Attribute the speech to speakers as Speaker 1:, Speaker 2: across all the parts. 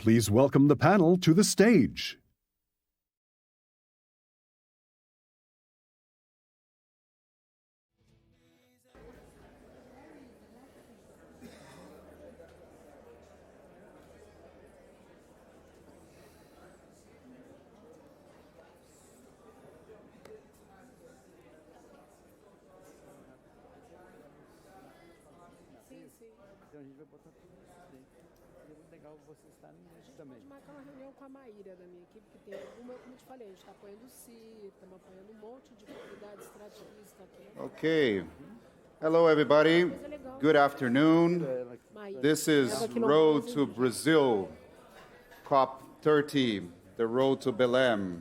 Speaker 1: Please welcome the panel to the stage.
Speaker 2: Então a gente vai botar tudo isso dentro. E é muito legal você estar nisso também.
Speaker 3: Pode marcar uma reunião com a Maíra da minha equipe, que tem alguma, como eu te falei, a gente está apoiando o CIR, estamos apoiando um monte de comunidade extrativista aqui.
Speaker 4: Okay. Hello, everybody. Good afternoon. This is Road to Brazil, COP30, the road to Belém.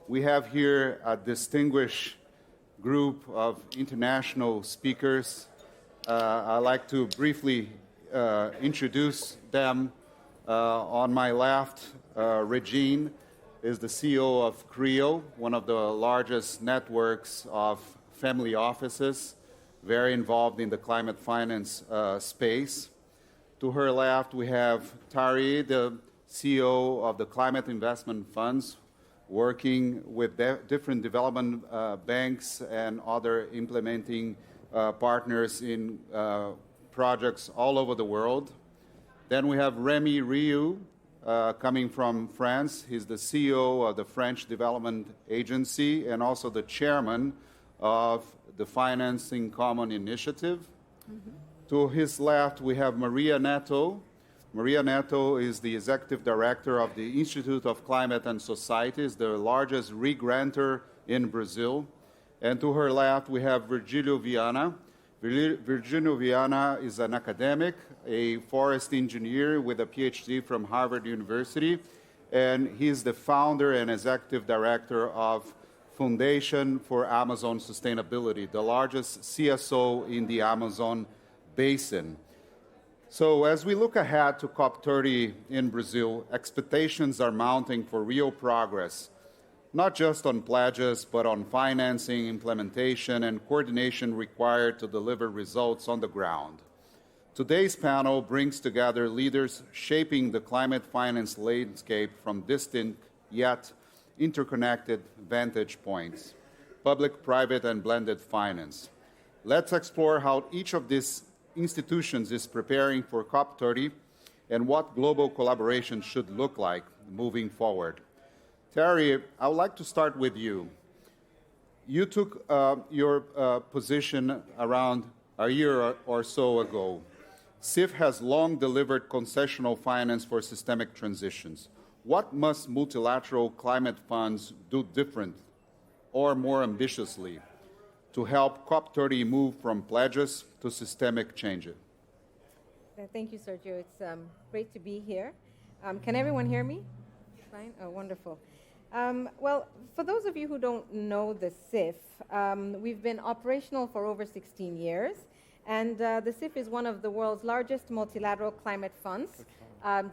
Speaker 4: We have here a distinguished group of international speakers. I'd like to briefly introduce them. On my left, Régine is the CEO of CREO, one of the largest networks of family offices, very involved in the climate finance space. To her left, we have Tariye, the CEO of the Climate Investment Funds, working with different development banks and other implementing partners in projects all over the world. Then we have Rémy Rioux, coming from France. He's the CEO of the French Development Agency and also the chairman of the Financing Common Initiative. Mm-hmm. To his left, we have Maria Netto. Maria Netto is the executive director of the Institute of Climate and Society, is the largest re-grantor in Brazil. And to her left, we have Virgilio Viana. Virgilio Viana is an academic, a forest engineer with a PhD from Harvard University, and he's the founder and executive director of Foundation for Amazon Sustainability, the largest CSO in the Amazon basin. So as we look ahead to COP30 in Brazil, expectations are mounting for real progress, not just on pledges, but on financing, implementation, and coordination required to deliver results on the ground. Today's panel brings together leaders shaping the climate finance landscape from distant yet interconnected vantage points: public, private, and blended finance. Let's explore how each of these institutions is preparing for COP30 and what global collaboration should look like moving forward. Tariye, I would like to start with you. You took your position around a year or so ago. CIF has long delivered concessional finance for systemic transitions. What must multilateral climate funds do different or more ambitiously to help COP30 move from pledges to systemic change?
Speaker 5: Thank you, Sergio. It's great to be here. Can everyone hear me? Fine? Oh, wonderful. Well, for those of you who don't know the CIF, we've been operational for over 16 years, and the CIF is one of the world's largest multilateral climate funds,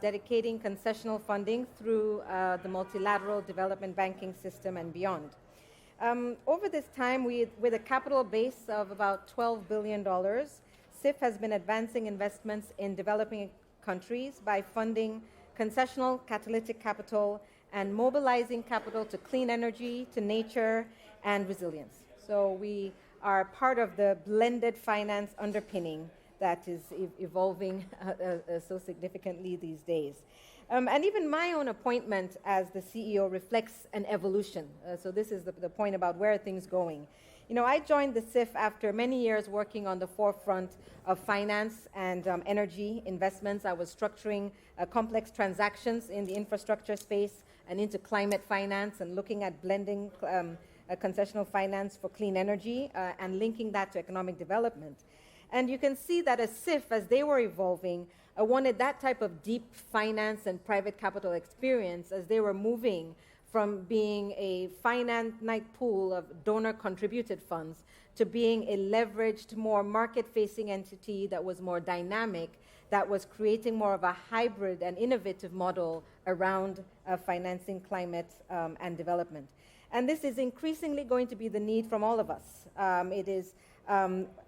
Speaker 5: dedicating concessional funding through the multilateral development banking system and beyond. Over this time, with a capital base of about $12 billion, CIF has been advancing investments in developing countries by funding concessional catalytic capital and mobilizing capital to clean energy, to nature, and resilience. So we are part of the blended finance underpinning that is evolving so significantly these days. And even my own appointment as the CEO reflects an evolution. So this is the point about where are things going. You know, I joined the CIF after many years working on the forefront of finance and energy investments. I was structuring complex transactions in the infrastructure space and into climate finance and looking at blending concessional finance for clean energy and linking that to economic development. And you can see that as CIF, as they were evolving, wanted that type of deep finance and private capital experience as they were moving from being a finite pool of donor-contributed funds to being a leveraged, more market-facing entity that was more dynamic, that was creating more of a hybrid and innovative model around financing climate and development. And this is increasingly going to be the need from all of us. It is,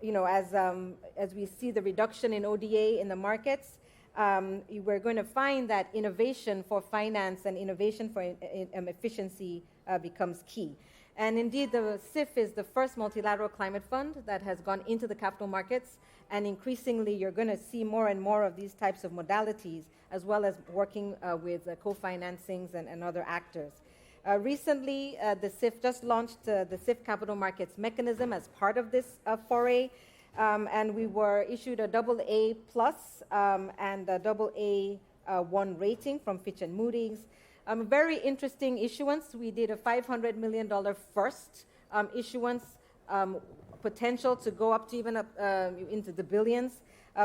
Speaker 5: you know, as we see the reduction in ODA in the markets, we're going to find that innovation for finance and innovation for efficiency becomes key. And indeed, the CIF is the first multilateral climate fund that has gone into the capital markets, and increasingly you're going to see more and more of these types of modalities, as well as working with co-financings and other actors. Recently, the CIF just launched the CIF Capital Markets Mechanism as part of this foray, and we were issued a AA plus and a AA1 rating from Fitch and Moody's. Very interesting issuance. We did a $500 million first issuance, potential to go up to even up into the billions.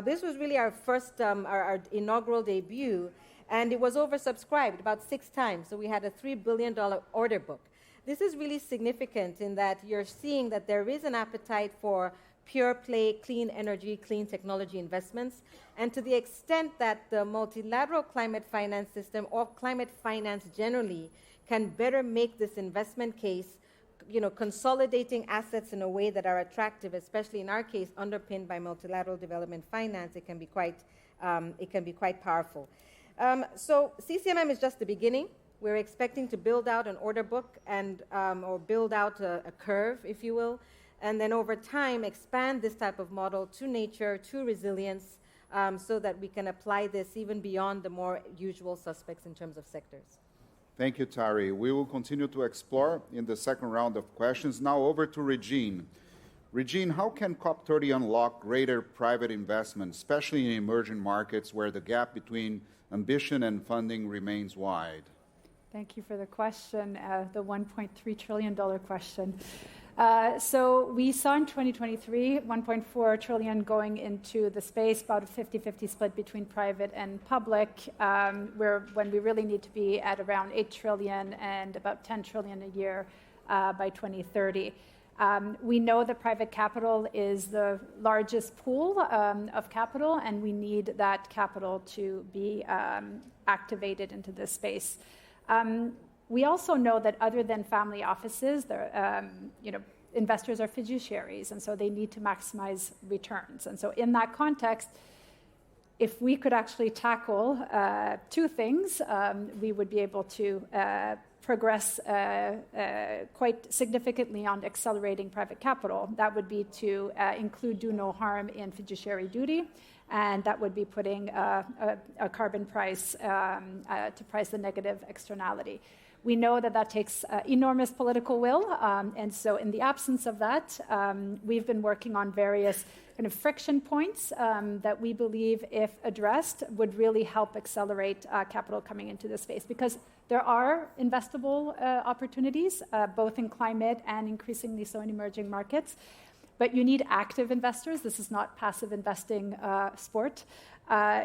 Speaker 5: This was really our first, our inaugural debut, and it was oversubscribed about 6 times. So we had a $3 billion order book. This is really significant in that you're seeing that there is an appetite for pure play, clean energy, clean technology investments. And to the extent that the multilateral climate finance system or climate finance generally can better make this investment case, consolidating assets in a way that are attractive, especially in our case, underpinned by multilateral development finance, it can be quite powerful. So CCMM is just the beginning. We're expecting to build out an order book and or build out a curve, if you will, and then over time expand this type of model to nature, to resilience, so that we can apply this even beyond the more usual suspects in terms of sectors.
Speaker 4: Thank you, Tariye. We will continue to explore in the second round of questions. Now over to Régine. Régine, how can COP30 unlock greater private investment, especially in emerging markets where the gap between ambition and funding remains wide?
Speaker 6: Thank you for the question, the $1.3 trillion question. So we saw in 2023, $1.4 trillion going into the space, about a 50-50 split between private and public, when we really need to be at around $8 trillion and about $10 trillion a year by 2030. We know that private capital is the largest pool of capital, and we need that capital to be activated into this space. We also know that other than family offices, investors are fiduciaries, and so they need to maximize returns. And so in that context, if we could actually tackle 2 things, we would be able to progress quite significantly on accelerating private capital. That would be to include do no harm in fiduciary duty, and that would be putting a carbon price to price the negative externality. We know that that takes enormous political will, and so in the absence of that, we've been working on various kind of friction points that we believe, if addressed, would really help accelerate capital coming into this space. Because there are investable opportunities, both in climate and increasingly so in emerging markets, but you need active investors. This is not passive investing sport.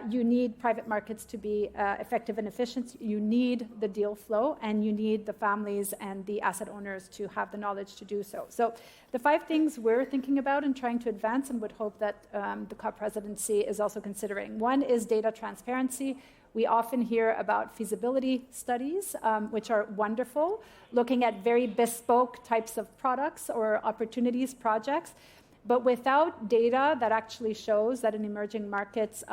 Speaker 6: You need private markets to be effective and efficient. You need the deal flow, and you need the families and the asset owners to have the knowledge to do so. So the 5 things we're thinking about and trying to advance, and would hope that the COP presidency is also considering. 1 is data transparency. We often hear about feasibility studies, which are wonderful, looking at very bespoke types of products or opportunities, projects. But without data that actually shows that in emerging markets,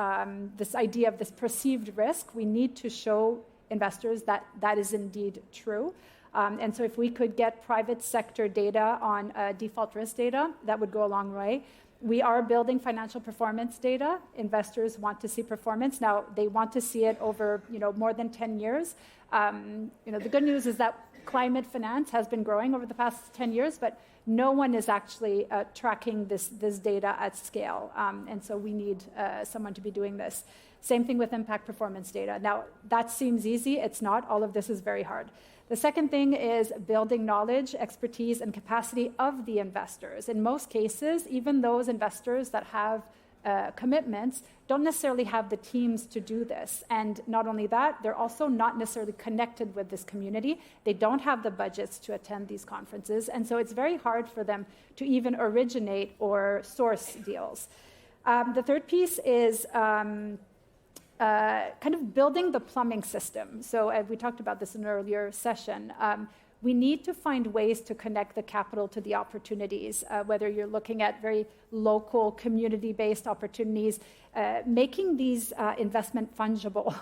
Speaker 6: this idea of this perceived risk, we need to show investors that that is indeed true. And so if we could get private sector data on default risk data, that would go a long way. We are building financial performance data. Investors want to see performance. Now, they want to see it over more than 10 years. The good news is that climate finance has been growing over the past 10 years, but no one is actually tracking this data at scale. And so we need someone to be doing this. Same thing with impact performance data. Now, that seems easy. It's not. All of this is very hard. The second thing is building knowledge, expertise, and capacity of the investors. In most cases, even those investors that have commitments don't necessarily have the teams to do this. And not only that, they're also not necessarily connected with this community. They don't have the budgets to attend these conferences. And so it's very hard for them to even originate or source deals. The third piece is kind of building the plumbing system. So we talked about this in an earlier session. we need to find ways to connect the capital to the opportunities, whether you're looking at very local, community-based opportunities. Making these investment fungible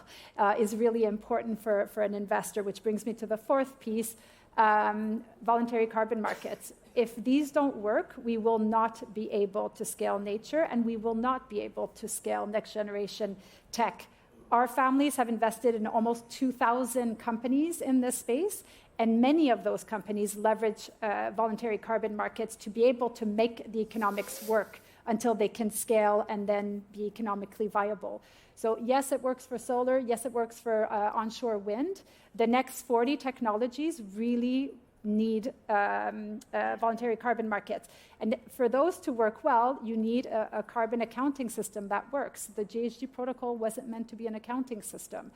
Speaker 6: is really important for an investor, which brings me to the fourth piece, voluntary carbon markets. If these don't work, we will not be able to scale nature, and we will not be able to scale next-generation tech. Our families have invested in almost 2,000 companies in this space, and many of those companies leverage voluntary carbon markets to be able to make the economics work until they can scale and then be economically viable. So yes, it works for solar. Yes, it works for onshore wind. The next 40 technologies really need voluntary carbon markets. And for those to work well, you need a carbon accounting system that works. The GHG protocol wasn't meant to be an accounting system.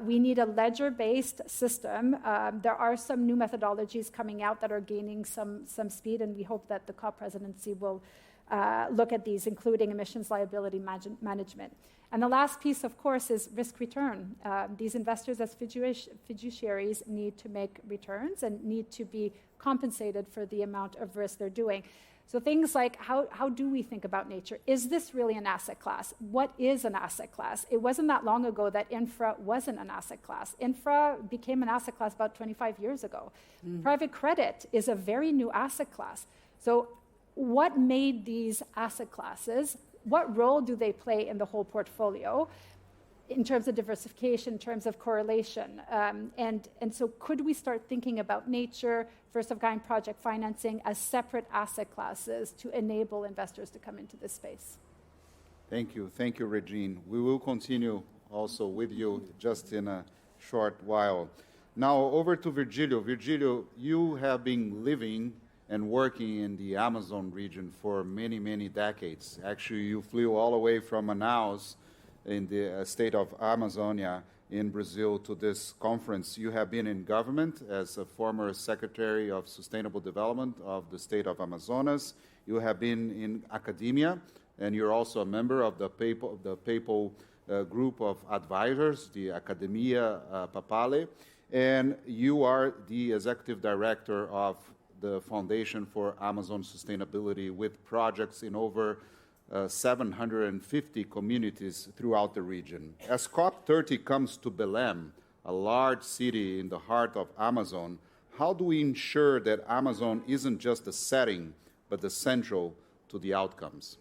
Speaker 6: We need a ledger-based system. There are some new methodologies coming out that are gaining some speed, and we hope that the COP presidency will look at these, including emissions liability management. And the last piece, of course, is risk return. These investors as fiduciaries need to make returns and need to be compensated for the amount of risk they're doing. So things like, how do we think about nature? Is this really an asset class? What is an asset class? It wasn't that long ago that infra wasn't an asset class. Infra became an asset class about 25 years ago. Private credit is a very new asset class. So what made these asset classes? What role do they play in the whole portfolio in terms of diversification, in terms of correlation? And so could we start thinking about nature, first-of-kind project financing as separate asset classes to enable investors to come into this space?
Speaker 4: Thank you, Régine. We will continue also with you just in a short while. Now over to Virgilio. Virgilio, you have been living and working in the Amazon region for many, many decades. Actually, you flew all the way from Manaus in the state of Amazonia in Brazil to this conference. You have been in government as a former Secretary of Sustainable Development of the state of Amazonas. You have been in academia, and you're also a member of the papal group of advisors, the Academia Papale, and you are the executive director of the Foundation for Amazon Sustainability with projects in over 750 communities throughout the region. As COP30 comes to Belém, a large city in the heart of Amazon, how do we ensure that Amazon isn't just the setting, but the central to the outcomes?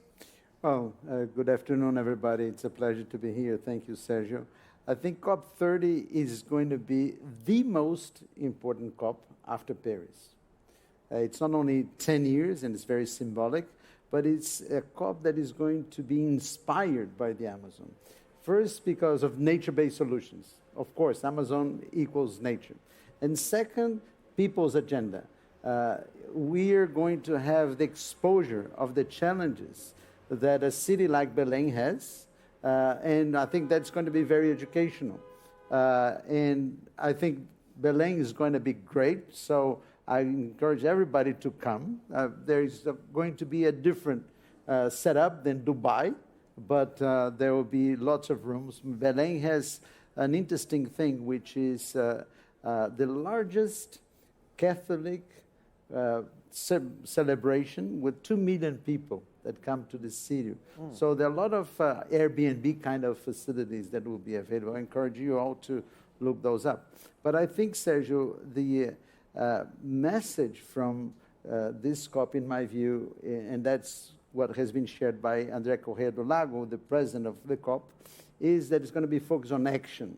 Speaker 2: Well, good afternoon, everybody. It's a pleasure to be here. Thank you, Sergio. I think COP30 is going to be the most important COP after Paris. It's not only 10 years, and it's very symbolic, but it's a COP that is going to be inspired by the Amazon. First, because of nature-based solutions. Of course, Amazon equals nature. And second, people's agenda. We are going to have the exposure of the challenges that a city like Belém has, and I think that's going to be very educational. And I think Belém is going to be great, so I encourage everybody to come. There is going to be a different setup than Dubai, but there will be lots of rooms. Belém has an interesting thing, which is the largest Catholic celebration with 2 million people that come to the city. So there are a lot of Airbnb kind of facilities that will be available. I encourage you all to look those up. But I think, Sergio, the message from this COP, in my view, and that's what has been shared by André Corrêa do Lago, the president of the COP, is that it's going to be focused on action.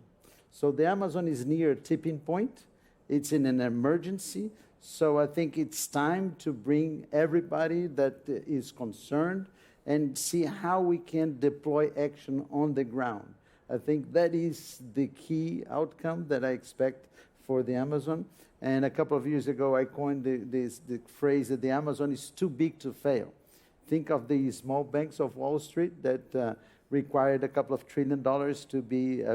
Speaker 2: So the Amazon is near a tipping point. It's in an emergency. So I think it's time to bring everybody that is concerned and see how we can deploy action on the ground. I think that is the key outcome that I expect for the Amazon. And a couple of years ago, I coined the phrase that the Amazon is too big to fail. Think of the small banks of Wall Street that required a couple of $1 trillion to be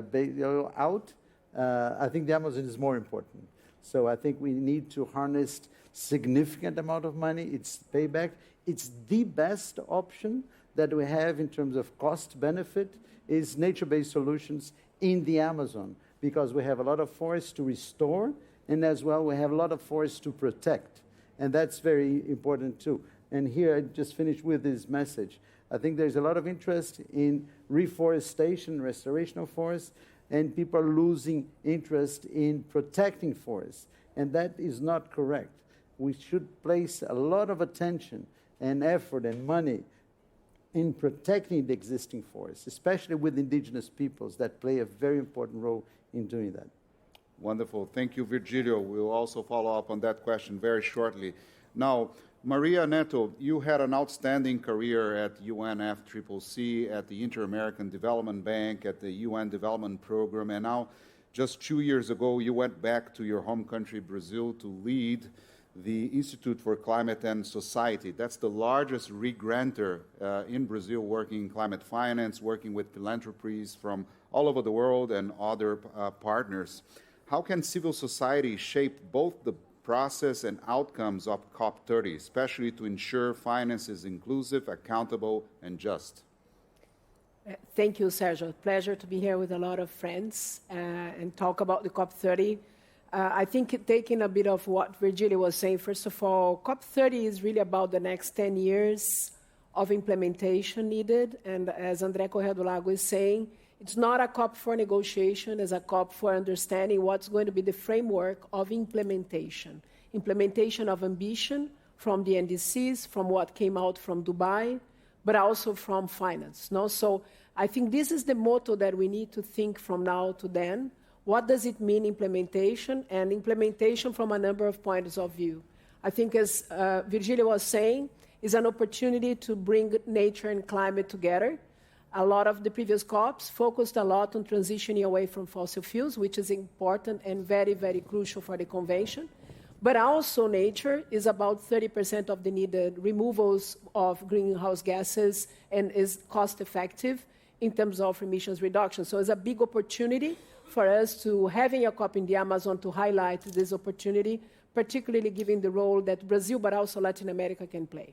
Speaker 2: out. I think the Amazon is more important. So I think we need to harness significant amount of money. It's payback. It's the best option that we have in terms of cost benefit is nature-based solutions in the Amazon, because we have a lot of forests to restore And as well, we have a lot of forests to protect. And that's very important too. And here I just finished with this message. I think there's a lot of interest in reforestation, restoration of forests, and people are losing interest in protecting forests. And that is not correct. We should place a lot of attention and effort and money in protecting the existing forests, especially with indigenous peoples that play a very important role in doing that.
Speaker 4: Wonderful. Thank you, Virgilio. We'll also follow up on that question very shortly. Now, Maria Netto, you had an outstanding career at UNFCCC, at the Inter-American Development Bank, at the UN Development Program, and now, just 2 years ago, you went back to your home country, Brazil, to lead the Institute for Climate and Society. That's the largest re-grantor in Brazil, working in climate finance, working with philanthropies from all over the world and other partners. How can civil society shape both the process and outcomes of COP30, especially to ensure finance is inclusive, accountable, and just?
Speaker 3: Thank you, Sergio. Pleasure to be here with a lot of friends and talk about the COP30. I think taking a bit of what Virgilio was saying, first of all, COP30 is really about the next 10 years of implementation needed. And as André Corrêa do Lago is saying, it's not a COP for negotiation, it's a COP for understanding what's going to be the framework of implementation. Implementation of ambition from the NDCs, from what came out from Dubai, but also from finance. No? So I think this is the motto that we need to think from now to then. What does it mean, implementation? And implementation from a number of points of view. I think, as Virgilio was saying, is an opportunity to bring nature and climate together. A lot of the previous COPs focused a lot on transitioning away from fossil fuels, which is important and very, very crucial for the convention. But also nature is about 30% of the needed removals of greenhouse gases and is cost effective in terms of emissions reduction. So it's a big opportunity for us to having a COP in the Amazon to highlight this opportunity, particularly given the role that Brazil, but also Latin America can play.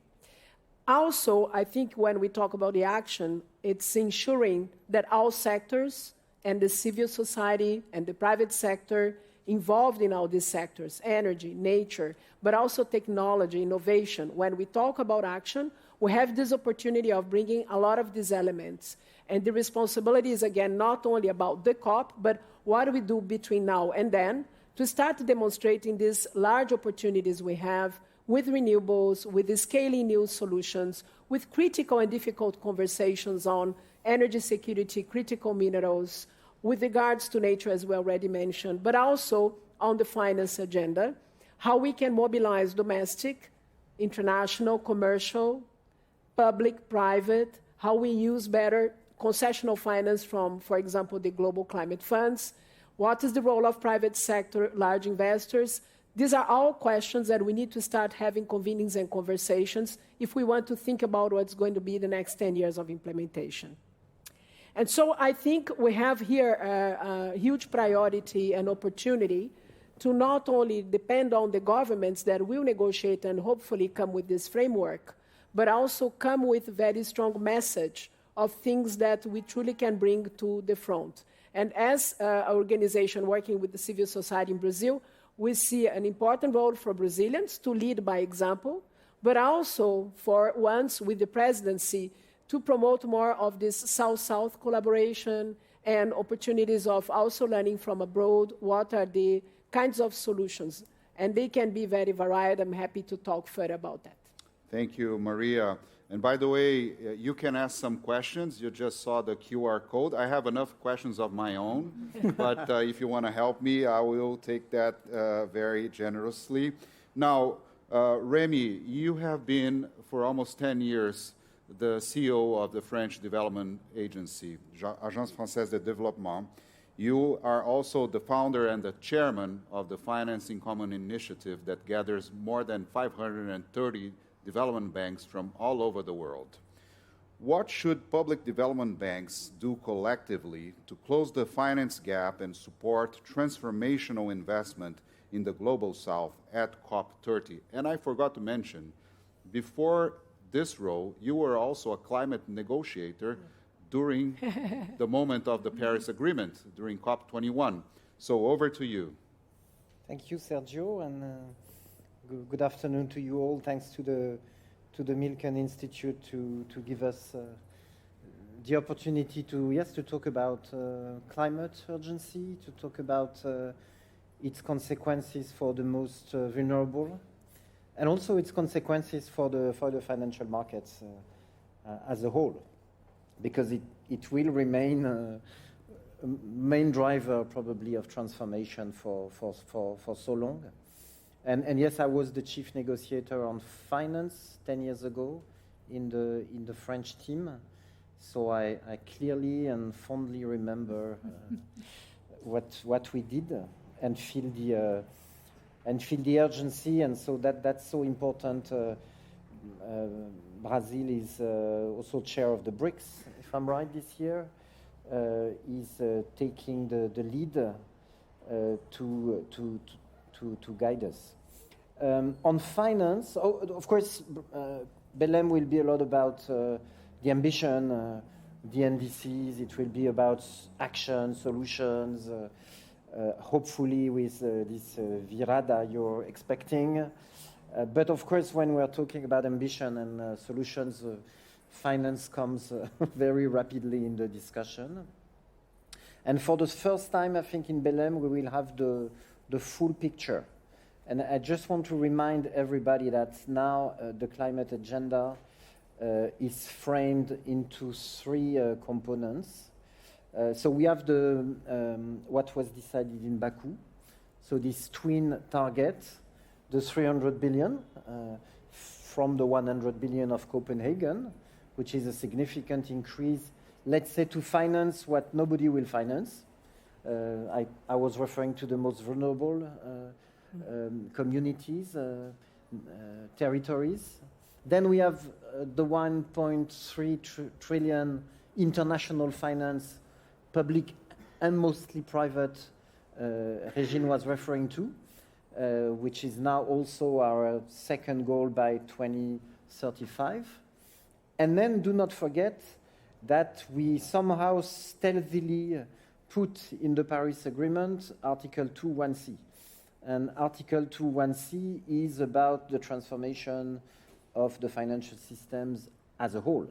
Speaker 3: Also, I think when we talk about the action, it's ensuring that all sectors and the civil society and the private sector involved in all these sectors, energy, nature, but also technology, innovation. When we talk about action, we have this opportunity of bringing a lot of these elements. And the responsibility is, again, not only about the COP, but what do we do between now and then to start demonstrating these large opportunities we have with renewables, with the scaling new solutions, with critical and difficult conversations on energy security, critical minerals, with regards to nature, as we already mentioned, but also on the finance agenda, how we can mobilize domestic, international, commercial, public, private, how we use better concessional finance from, for example, the global climate funds. What is the role of private sector, large investors? These are all questions that we need to start having convenings and conversations if we want to think about what's going to be the next 10 years of implementation. And so I think we have here a huge priority and opportunity to not only depend on the governments that will negotiate and hopefully come with this framework, but also come with a very strong message of things that we truly can bring to the front. And as an organization working with the civil society in Brazil, we see an important role for Brazilians to lead by example, but also for once with the presidency to promote more of this South-South collaboration and opportunities of also learning from abroad what are the kinds of solutions. And they can be very varied. I'm happy to talk further about that.
Speaker 4: Thank you, Maria. And by the way, you can ask some questions. You just saw the QR code. I have enough questions of my own, but if you want to help me, I will take that very generously. Now, Rémy, you have been for almost 10 years the CEO of the French Development Agency, Agence Française de Développement. You are also the founder and the chairman of the Financing Common Initiative that gathers more than 530 development banks from all over the world. What should public development banks do collectively to close the finance gap and support transformational investment in the Global South at COP30? And I forgot to mention, before this role, you were also a climate negotiator during the moment of the Paris Agreement, during COP21. So over to you.
Speaker 7: Thank you, Sergio, and good afternoon to you all. Thanks to the Milken Institute to give us the opportunity to talk about climate urgency, to talk about its consequences for the most vulnerable, and also its consequences for the financial markets as a whole, because it will remain a main driver probably of transformation for so long. And yes, I was the chief negotiator on finance 10 years ago in the French team, so I clearly and fondly remember what we did and feel the urgency, and so that's so important. Brazil is also chair of the BRICS, if I'm right, this year. Is taking the lead to guide us. On finance, of course, Belém will be a lot about the ambition, the NDCs. It will be about action, solutions, hopefully with this virada you're expecting. But of course, when we're talking about ambition and solutions, finance comes very rapidly in the discussion. And for the first time, I think in Belém, we will have the full picture. And I just want to remind everybody that now the climate agenda is framed into three components. So we have what was decided in Baku. So this twin target, the 300 billion from the 100 billion of Copenhagen, which is a significant increase, let's say, to finance what nobody will finance. I was referring to the most vulnerable communities, territories. Then we have the 1.3 trillion international finance, public and mostly private, Régine was referring to, which is now also our second goal by 2035. And then do not forget that we somehow stealthily put in the Paris Agreement Article 2.1c. And Article 2.1c is about the transformation of the financial systems as a whole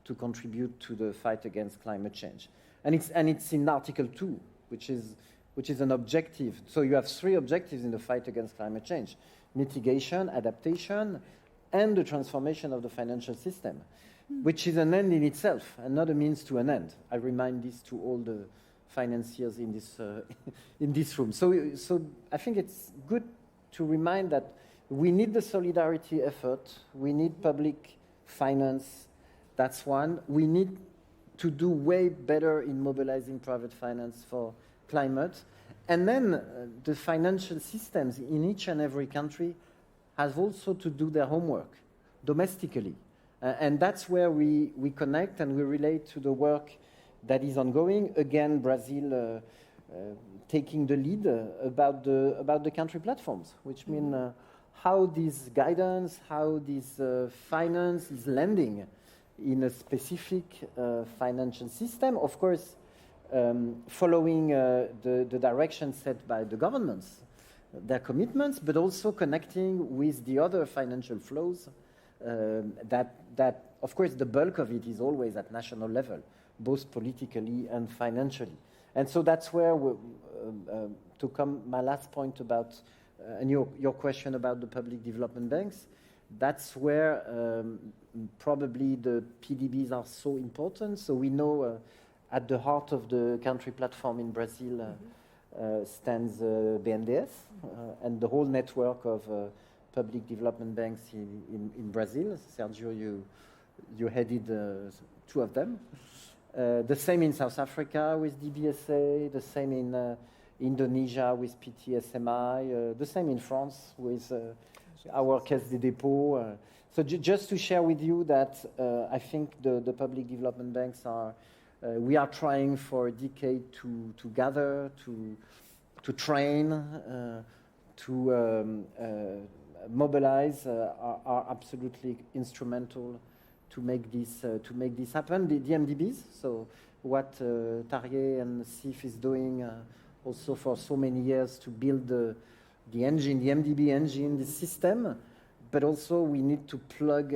Speaker 7: to contribute to the fight against climate change. And it's in Article 2, which is an objective. So you have three objectives in the fight against climate change: mitigation, adaptation, and the transformation of the financial system, which is an end in itself and not a means to an end. I remind this to all the financiers in this room. So I think it's good to remind that we need the solidarity effort. We need public finance. That's one. We need to do way better in mobilizing private finance for climate. And then the financial systems in each and every country have also to do their homework domestically. And that's where we connect and we relate to the work that is ongoing. Again, Brazil taking the lead about the country platforms, which mean how this guidance, how this finance is landing in a specific financial system. Of course, following the direction set by the governments, their commitments, but also connecting with the other financial flows that, of course, the bulk of it is always at national level, both politically and financially. And so that's where, to come my last point about, and your question about the public development banks, that's where probably the PDBs are so important. So we know at the heart of the country platform in Brazil stands BNDES and the whole network of public development banks in Brazil. Sergio, you headed two of them. The same in South Africa with DBSA, the same in Indonesia with PTSMI, the same in France with our Caisse des Dépôts. So just to share with you that I think the public development banks are, we are trying for a decade to gather, to train, to mobilize, are absolutely instrumental to make this happen. The MDBs, so what Tariye and CIF is doing also for so many years to build the engine, the MDB engine, the system, but also we need to plug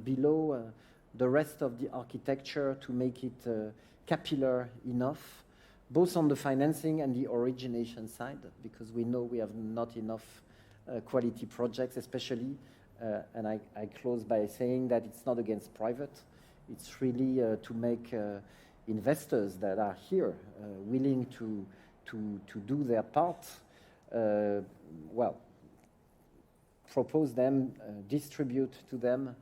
Speaker 7: below the rest of the architecture to make it capillary enough, both on the financing and the origination side, because we know we have not enough quality projects, especially, and I close by saying that it's not against private, it's really to make investors that are here willing to do their part, propose them, distribute to them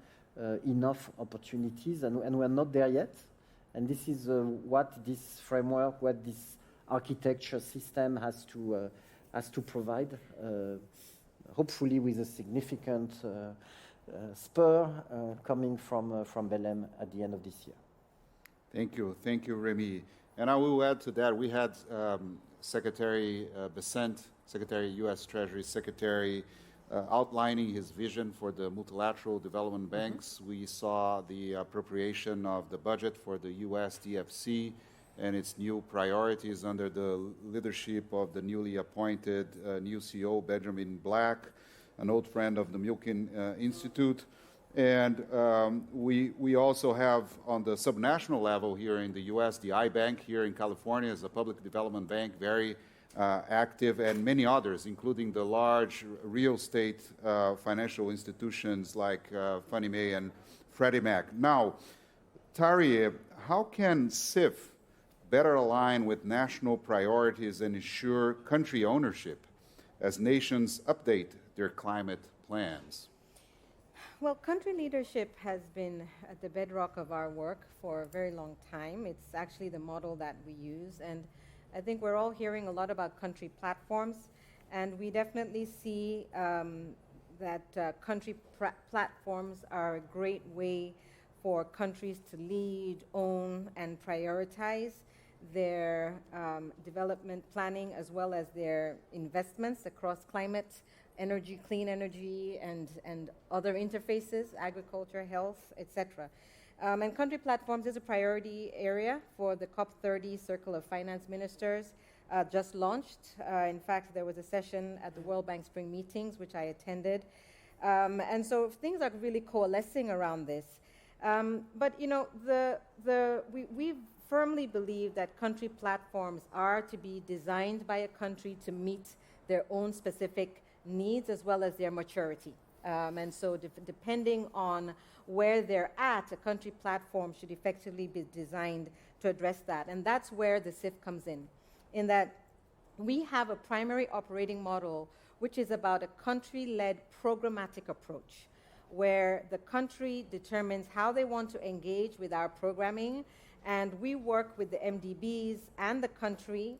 Speaker 7: enough opportunities, and we're not there yet. And this is what this framework, what this architecture system has to provide, hopefully with a significant spur coming from Belém at the end of this year.
Speaker 4: Thank you, Rémy. And I will add to that, we had Secretary Bessent, Secretary U.S. Treasury Secretary, outlining his vision for the multilateral development banks. We saw the appropriation of the budget for the U.S. DFC and its new priorities under the leadership of the newly appointed new CEO, Benjamin Black, an old friend of the Milken Institute. And we also have on the subnational level here in the U.S., the iBank here in California is a public development bank, very active, and many others, including the large real estate financial institutions like Fannie Mae and Freddie Mac. Now, Tariye, how can CIF better align with national priorities and ensure country ownership as nations update their climate plans?
Speaker 5: Well, country leadership has been at the bedrock of our work for a very long time. It's actually the model that we use, and I think we're all hearing a lot about country platforms, and we definitely see that country platforms are a great way for countries to lead, own, and prioritize their development planning as well as their investments across climate, energy, clean energy, and other interfaces, agriculture, health, etc. And country platforms is a priority area for the COP30 Circle of Finance Ministers, just launched. In fact, there was a session at the World Bank Spring Meetings, which I attended. And so things are really coalescing around this. But, you know, we firmly believe that country platforms are to be designed by a country to meet their own specific needs as well as their maturity. And so depending on where they're at, a country platform should effectively be designed to address that. And that's where the CIF comes in that we have a primary operating model which is about a country-led programmatic approach, where the country determines how they want to engage with our programming, and we work with the MDBs and the country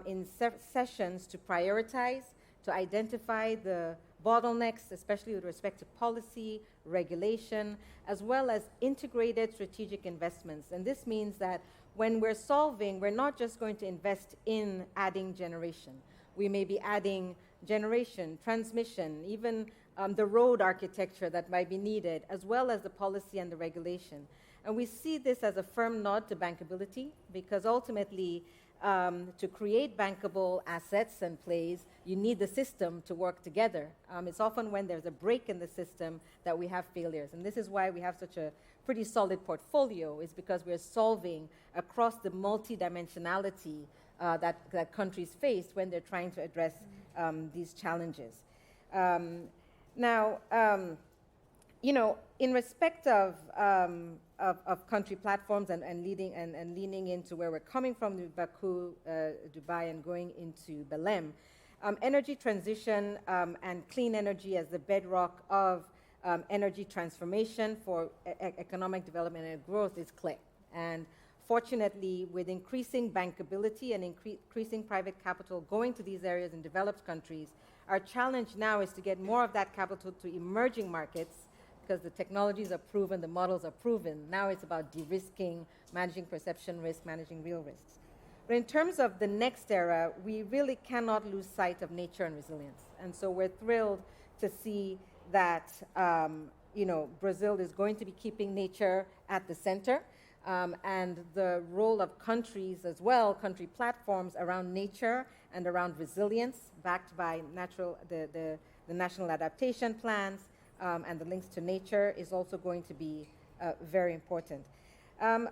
Speaker 5: in sessions to prioritize, to identify the bottlenecks, especially with respect to policy, regulation, as well as integrated strategic investments. And this means that when we're solving, we're not just going to invest in adding generation. We may be adding generation, transmission, even the road architecture that might be needed, as well as the policy and the regulation. And we see this as a firm nod to bankability, because ultimately, to create bankable assets and plays, you need the system to work together. It's often when there's a break in the system that we have failures. And this is why we have such a pretty solid portfolio, is because we're solving across the multidimensionality that countries face when they're trying to address these challenges. Now, you know, in respect of country platforms and leaning into where we're coming from, Baku, Dubai, and going into Belém, energy transition and clean energy as the bedrock of energy transformation for economic development and growth is clear. And fortunately, with increasing bankability and increasing private capital going to these areas in developed countries, our challenge now is to get more of that capital to emerging markets, because the technologies are proven, the models are proven. Now it's about de-risking, managing perception risk, managing real risks. But in terms of the next era, we really cannot lose sight of nature and resilience. And so we're thrilled to see that you know, Brazil is going to be keeping nature at the center, and the role of countries as well, country platforms around nature and around resilience, backed by the national adaptation plans, and the links to nature is also going to be very important.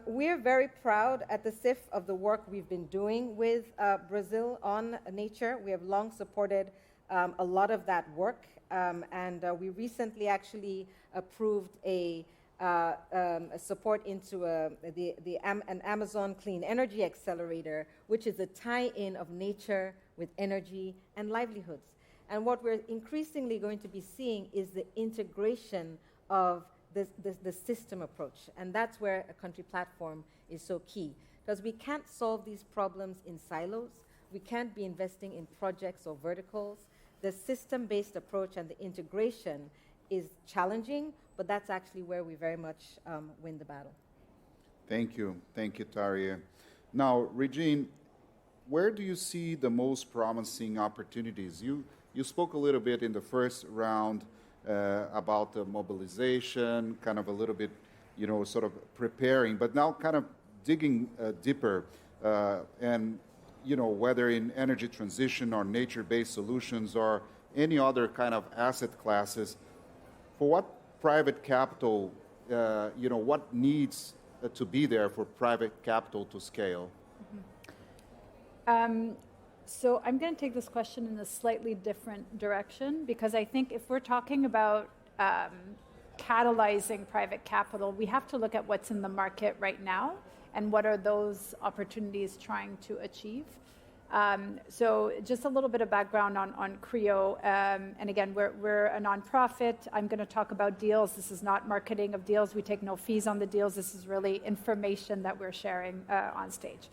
Speaker 5: We're very proud at the CIF of the work we've been doing with Brazil on nature. We have long supported a lot of that work, and we recently actually approved a support into an Amazon Clean Energy Accelerator, which is a tie-in of nature with energy and livelihoods. And what we're increasingly going to be seeing is the integration of the system approach. And that's where a country platform is so key. Because we can't solve these problems in silos. We can't be investing in projects or verticals. The system-based approach and the integration is challenging, but that's actually where we very much win the battle.
Speaker 4: Thank you, Tariye. Now, Régine, where do you see the most promising opportunities? You spoke a little bit in the first round about the mobilization, kind of a little bit, sort of preparing, but now kind of digging deeper, and whether in energy transition or nature-based solutions or any other kind of asset classes, for what private capital, what needs to be there for private capital to scale?
Speaker 6: So I'm going to take this question in a slightly different direction, because I think if we're talking about catalyzing private capital, we have to look at what's in the market right now and what are those opportunities trying to achieve. So just a little bit of background on CREO. And again, we're a nonprofit. I'm going to talk about deals. This is not marketing of deals. We take no fees on the deals. This is really information that we're sharing on stage.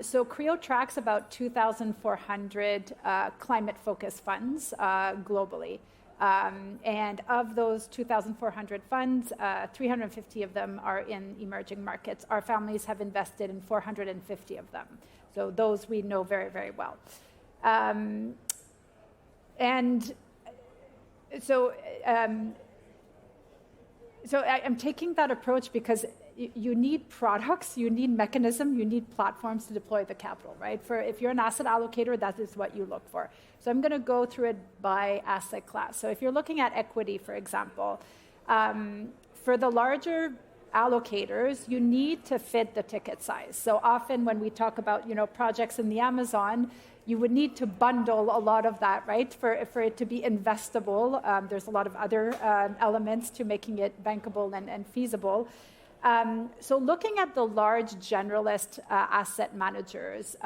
Speaker 6: So CREO tracks about 2,400 climate-focused funds globally. And of those 2,400 funds, 350 of them are in emerging markets. Our families have invested in 450 of them. So those we know very, very well. And so I'm taking that approach because you need products, you need mechanism, you need platforms to deploy the capital, right? If you're an asset allocator, that is what you look for. So I'm going to go through it by asset class. So if you're looking at equity, for example, for the larger allocators, you need to fit the ticket size. So often when we talk about, projects in the Amazon, you would need to bundle a lot of that, right, for it to be investable. There's a lot of other elements to making it bankable and feasible. So looking at the large generalist asset managers,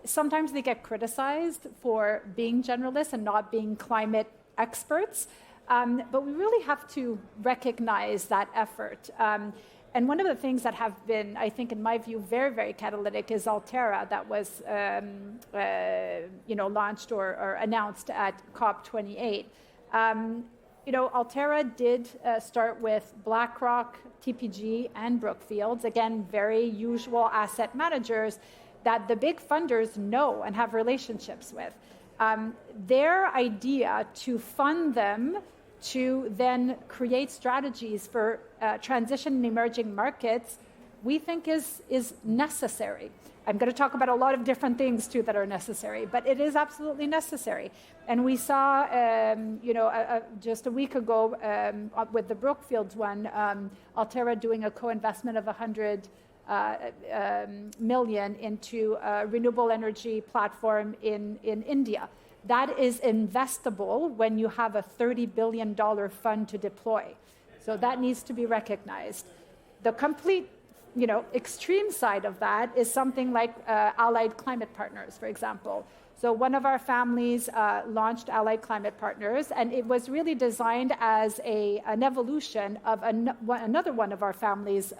Speaker 6: sometimes they get criticized for being generalists and not being climate experts. But we really have to recognize that effort. And one of the things that have been, I think, in my view, very, very catalytic is Altera, that was, launched or announced at COP28. Altera did start with BlackRock, TPG, and Brookfield. Again, very usual asset managers that the big funders know and have relationships with. Their idea to fund them to then create strategies for transition in emerging markets, we think is necessary. I'm going to talk about a lot of different things too that are necessary, but it is absolutely necessary. And we saw, just a week ago with the Brookfield one, Altera doing a co-investment of 100 million into a renewable energy platform in India. That is investable when you have a $30 billion fund to deploy. So that needs to be recognized. The complete, extreme side of that is something like Allied Climate Partners, for example. So one of our families launched Allied Climate Partners, and it was really designed as an evolution of another one of our families'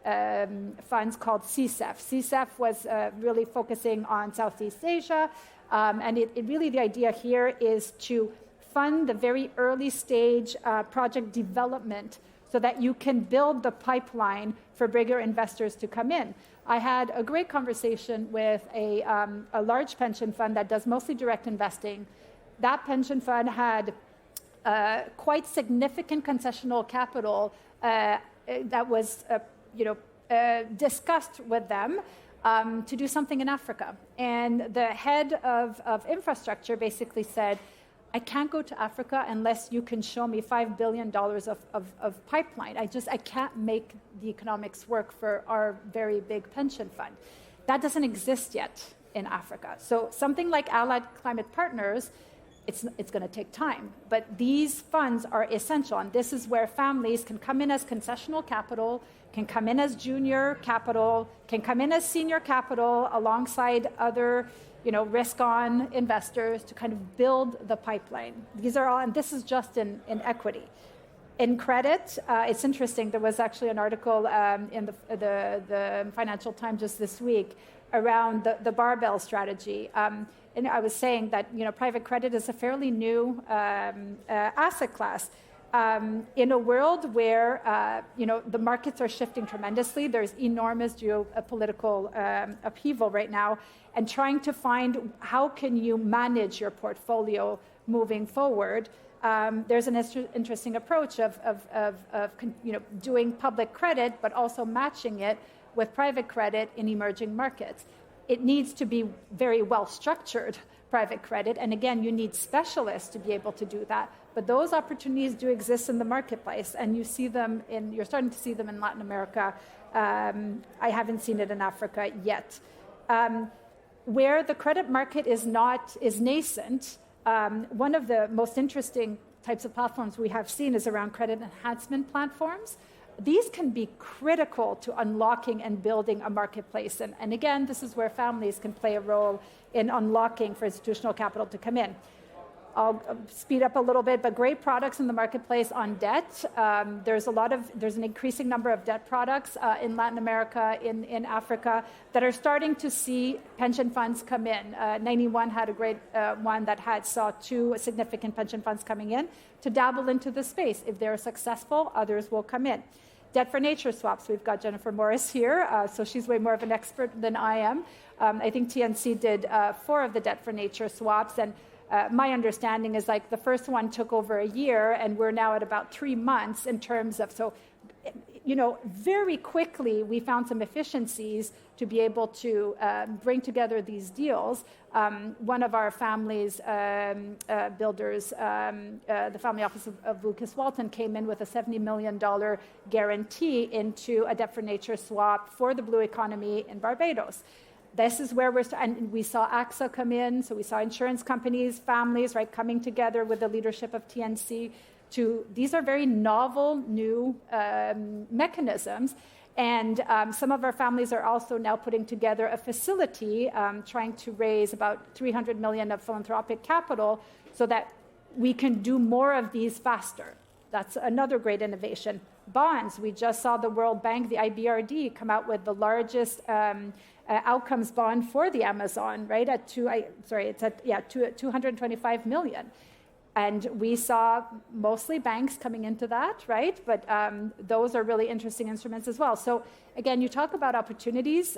Speaker 6: funds called CCEF. CCEF was really focusing on Southeast Asia, and really the idea here is to fund the very early stage project development so that you can build the pipeline for bigger investors to come in. I had a great conversation with a large pension fund that does mostly direct investing. That pension fund had quite significant concessional capital that was discussed with them. to do something in Africa. And the head of infrastructure basically said, I can't go to Africa unless you can show me $5 billion of pipeline. I can't make the economics work for our very big pension fund. That doesn't exist yet in Africa. So something like Allied Climate Partners, it's going to take time. But these funds are essential, and this is where families can come in as concessional capital, can come in as junior capital, can come in as senior capital alongside other risk-on investors to kind of build the pipeline. These are all, and this is just in equity. In credit, it's interesting. There was actually an article in the Financial Times just this week around the barbell strategy. And I was saying that private credit is a fairly new asset class. In a world where the markets are shifting tremendously, there's enormous geopolitical upheaval right now, and trying to find how can you manage your portfolio moving forward. There's an interesting approach of doing public credit, but also matching it with private credit in emerging markets. It needs to be very well structured private credit, and again, you need specialists to be able to do that. But those opportunities do exist in the marketplace, and you're starting to see them in Latin America. I haven't seen it in Africa yet. Where the credit market is nascent, one of the most interesting types of platforms we have seen is around credit enhancement platforms. These can be critical to unlocking and building a marketplace. And again, this is where families can play a role in unlocking for institutional capital to come in. I'll speed up a little bit, but great products in the marketplace on debt. There's an increasing number of debt products in Latin America, in Africa, that are starting to see pension funds come in. 91 had a great one that saw two significant pension funds coming in to dabble into the space. If they're successful, others will come in. Debt for nature swaps, we've got Jennifer Morris here, so she's way more of an expert than I am. I think TNC did 4 of the debt for nature swaps, and my understanding is the first one took over a year, and we're now at about 3 months in terms of, very quickly we found some efficiencies to be able to bring together these deals. One of our family's builders, the family office of Lucas Walton, came in with a $70 million guarantee into a debt for nature swap for the blue economy in Barbados. This is where and we saw AXA come in, so we saw insurance companies, families, coming together with the leadership of TNC. These are very novel, new mechanisms, and some of our families are also now putting together a facility, trying to raise about $300 million of philanthropic capital so that we can do more of these faster. That's another great innovation. Bonds, we just saw the World Bank, the IBRD, come out with the largest outcomes bond for the Amazon, right? It's at $225 million. And we saw mostly banks coming into that, right? But those are really interesting instruments as well. So again, you talk about opportunities.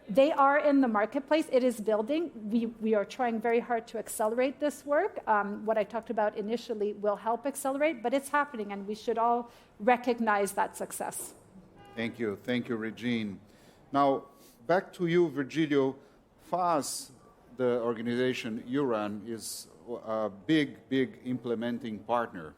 Speaker 6: They are in the marketplace. It is building. We are trying very hard to accelerate this work. What I talked about initially will help accelerate, but it's happening, and we should all recognize that success.
Speaker 4: Thank you. Thank you, Régine. Now, back to you, Virgilio. FAS, the organization you run, is a big implementing partner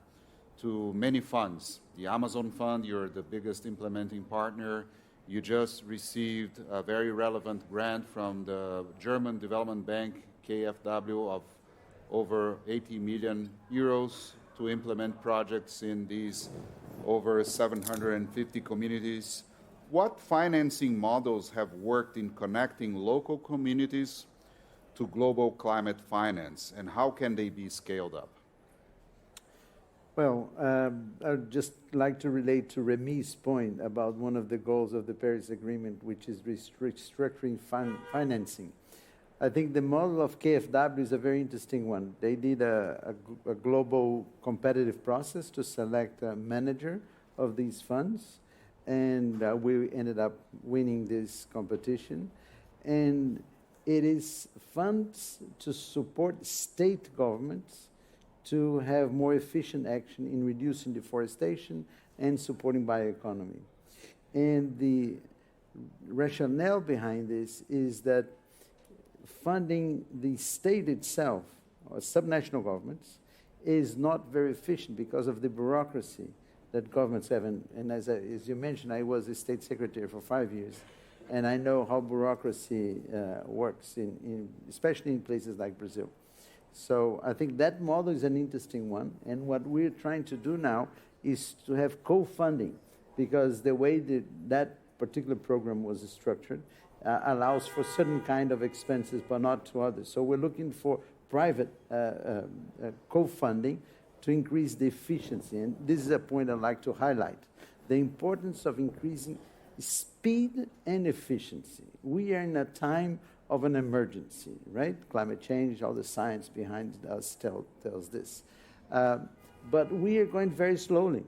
Speaker 4: to many funds. The Amazon Fund, you're the biggest implementing partner. You just received a very relevant grant from the German Development Bank, KfW, of over 80 million euros to implement projects in these over 750 communities. What financing models have worked in connecting local communities to global climate finance, and how can they be scaled up?
Speaker 2: Well, I'd just like to relate to Rémy's point about one of the goals of the Paris Agreement, which is restructuring financing. I think the model of KfW is a very interesting one. They did a global competitive process to select a manager of these funds, and we ended up winning this competition. And it is funds to support state governments to have more efficient action in reducing deforestation and supporting bioeconomy. And rationale behind this is that funding the state itself, or subnational governments, is not very efficient because of the bureaucracy that governments have. And as you mentioned, I was a state secretary for 5 years, and I know how bureaucracy works, especially in places like Brazil. So I think that model is an interesting one, and what we're trying to do now is to have co-funding, because the way that particular program was structured allows for certain kind of expenses, but not to others. So we're looking for private co-funding to increase the efficiency. And this is a point I'd like to highlight, the importance of increasing speed and efficiency. We are in a time of an emergency, right? Climate change, all the science behind us tells this. But we are going very slowly.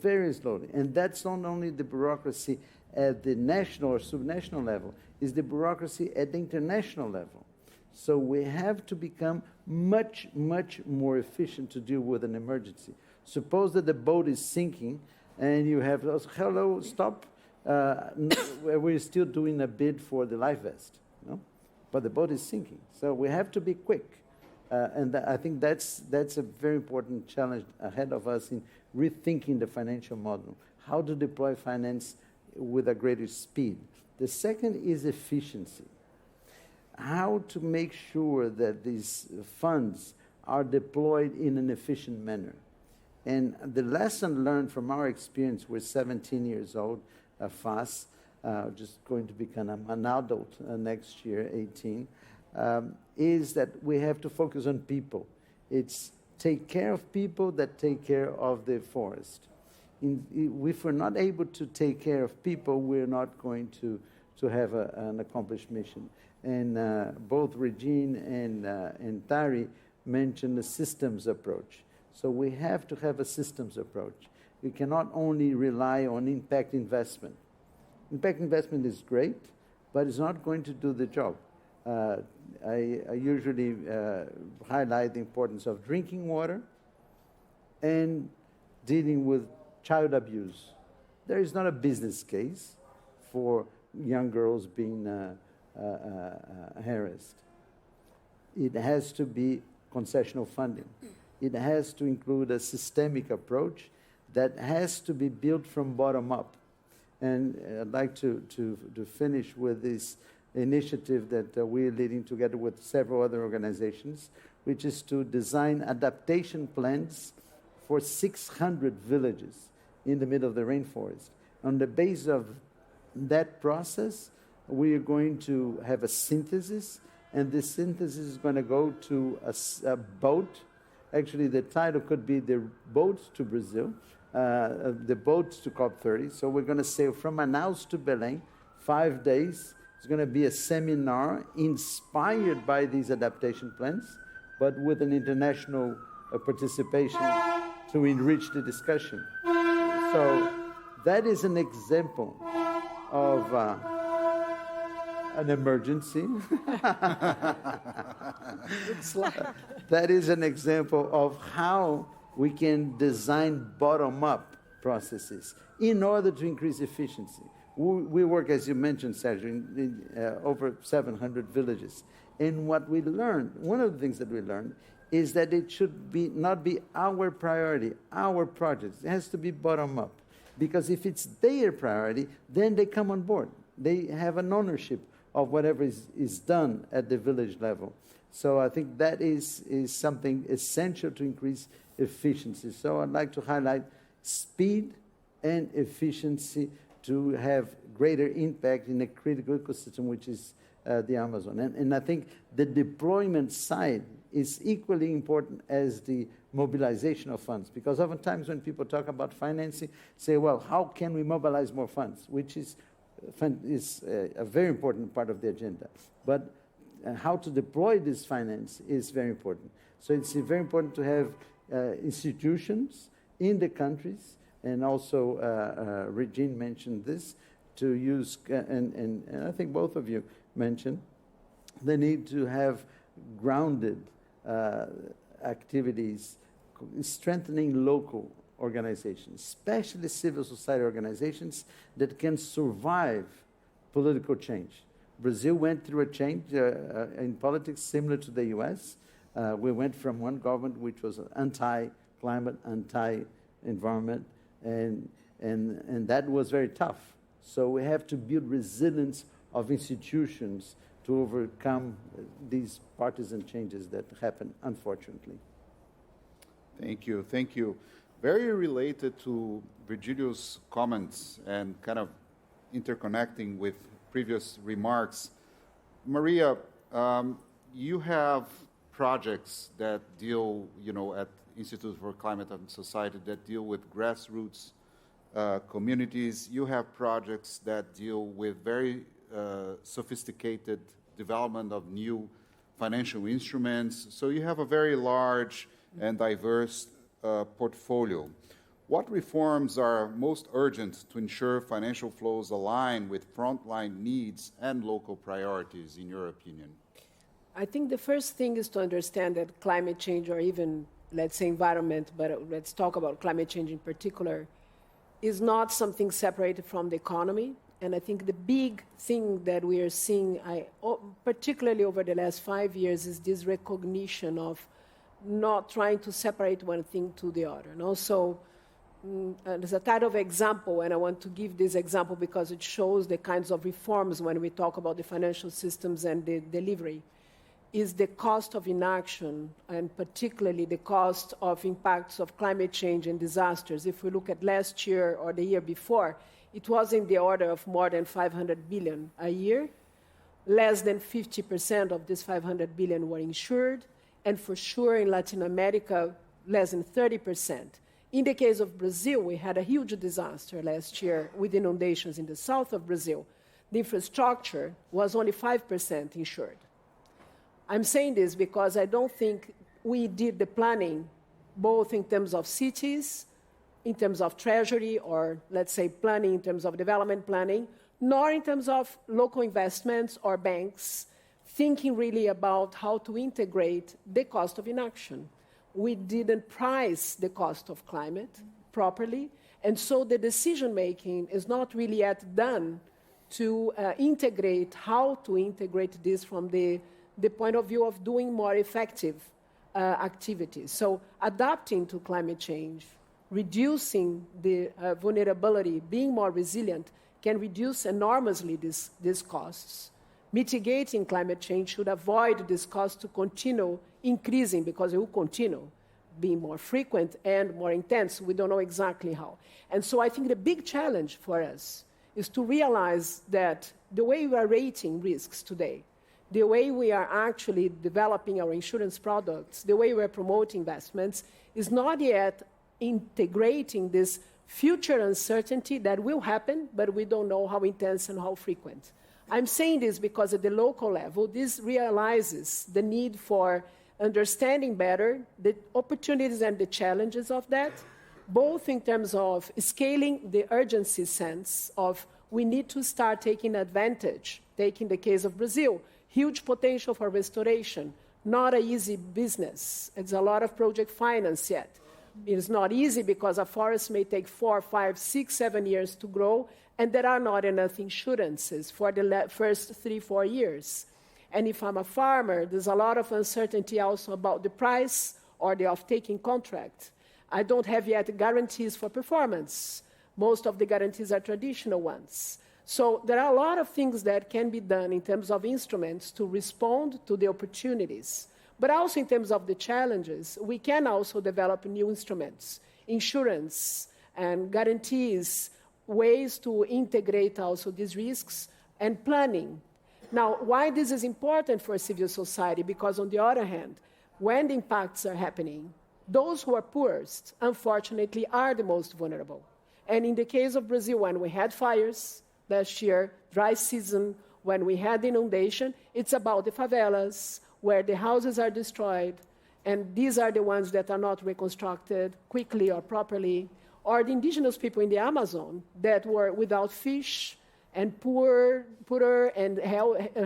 Speaker 2: Very slowly. And that's not only the bureaucracy at the national or subnational level, it's the bureaucracy at the international level. So we have to become much, much more efficient to deal with an emergency. Suppose that the boat is sinking and you have, hello, stop. We're still doing a bid for the life vest, no? But the boat is sinking. So we have to be quick. And I think that's a very important challenge ahead of us in rethinking the financial model, how to deploy finance with a greater speed. The second is efficiency. How to make sure that these funds are deployed in an efficient manner. And the lesson learned from our experience, we're 17 years old, fast, just going to become an adult next year, 18, is that we have to focus on people. It's take care of people that take care of the forest. If we're not able to take care of people, we're not going to have an accomplished mission. And both Régine and Tariye mentioned the systems approach. So we have to have a systems approach. We cannot only rely on impact investment. Impact investment is great, but it's not going to do the job. I usually highlight the importance of drinking water and dealing with child abuse. There is not a business case for young girls being harassed. It has to be concessional funding. It has to include a systemic approach that has to be built from bottom up. And I'd like to finish with this initiative that we're leading together with several other organizations, which is to design adaptation plans for 600 villages in the middle of the rainforest. On the basis of that process, we are going to have a synthesis, and this synthesis is going to go to a boat. Actually, the title could be The Boat to Brazil, the boat to COP30. So we're going to sail from Manaus to Belém, 5 days. It's going to be a seminar inspired by these adaptation plans, but with an international participation to enrich the discussion. So that is an example of an emergency. That is an example of how we can design bottom-up processes in order to increase efficiency. We work, as you mentioned, Sergio, in over 700 villages. And what we learned, one of the things that we learned, is that it should not be our priority, our projects. It has to be bottom-up. Because if it's their priority, then they come on board. They have an ownership of whatever is done at the village level. So I think that is something essential to increase efficiency. So I'd like to highlight speed and efficiency to have greater impact in a critical ecosystem, which is the Amazon. And I think the deployment side is equally important as the mobilization of funds, because oftentimes when people talk about financing, say, well, how can we mobilize more funds, which is a very important part of the agenda. But how to deploy this finance is very important. So it's very important to have institutions in the countries, and also Régine mentioned this, to use, and I think both of you mentioned, the need to have grounded activities, strengthening local organizations, especially civil society organizations that can survive political change. Brazil went through a change in politics similar to the US. We went from one government which was anti-climate, anti-environment, and that was very tough. So we have to build resilience of institutions to overcome these partisan changes that happen, unfortunately.
Speaker 4: Thank you, thank you. Very related to Virgilio's comments and kind of interconnecting with previous remarks. Maria, you have projects that deal, at Institute for Climate and Society that deal with grassroots communities. You have projects that deal with very sophisticated development of new financial instruments. So you have a very large and diverse portfolio. What reforms are most urgent to ensure financial flows align with frontline needs and local priorities, in your opinion?
Speaker 3: I think the first thing is to understand that climate change, or even, let's say, environment, but let's talk about climate change in particular, is not something separated from the economy. And I think the big thing that we are seeing, particularly over the last 5 years, is this recognition of not trying to separate one thing to the other. So there's a type of example, and I want to give this example because it shows the kinds of reforms when we talk about the financial systems and the delivery, is the cost of inaction, and particularly the cost of impacts of climate change and disasters. If we look at last year or the year before, it was in the order of more than 500 billion a year. Less than 50% of this 500 billion were insured, and for sure in Latin America, less than 30%. In the case of Brazil, we had a huge disaster last year with inundations in the south of Brazil. The infrastructure was only 5% insured. I'm saying this because I don't think we did the planning, both in terms of cities, in terms of treasury, or let's say planning in terms of development planning, nor in terms of local investments or banks, thinking really about how to integrate the cost of inaction. We didn't price the cost of climate properly, and so the decision-making is not really yet done to integrate, how to integrate this from the point of view of doing more effective activities. So adapting to climate change, reducing the vulnerability, being more resilient, can reduce enormously these costs. Mitigating climate change should avoid this cost to continue increasing, because it will continue being more frequent and more intense. We don't know exactly how. And so I think the big challenge for us is to realize that the way we are rating risks today, the way we are actually developing our insurance products, the way we are promoting investments, is not yet integrating this future uncertainty that will happen, but we don't know how intense and how frequent. I'm saying this because at the local level, this realizes the need for understanding better the opportunities and the challenges of that, both in terms of scaling the urgency sense of we need to start taking advantage, taking the case of Brazil, huge potential for restoration, not an easy business. It's a lot of project finance yet. It is not easy because a forest may take 4, 5, 6, 7 years to grow, and there are not enough insurances for the first 3, 4 years. And if I'm a farmer, there's a lot of uncertainty also about the price or the off-taking contract. I don't have yet guarantees for performance. Most of the guarantees are traditional ones. So there are a lot of things that can be done in terms of instruments to respond to the opportunities. But also in terms of the challenges, we can also develop new instruments, insurance and guarantees, ways to integrate also these risks, and planning. Now, why this is important for civil society? Because on the other hand, when the impacts are happening, those who are poorest, unfortunately, are the most vulnerable. And in the case of Brazil, when we had fires last year, dry season, when we had inundation, it's about the favelas, where the houses are destroyed, and these are the ones that are not reconstructed quickly or properly, or the indigenous people in the Amazon that were without fish and poorer and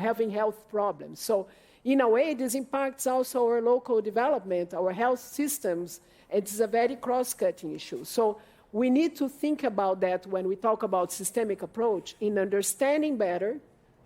Speaker 3: having health problems. So In a way, this impacts also our local development, our health systems. It's a very cross-cutting issue. So we need to think about that when we talk about systemic approach, in understanding better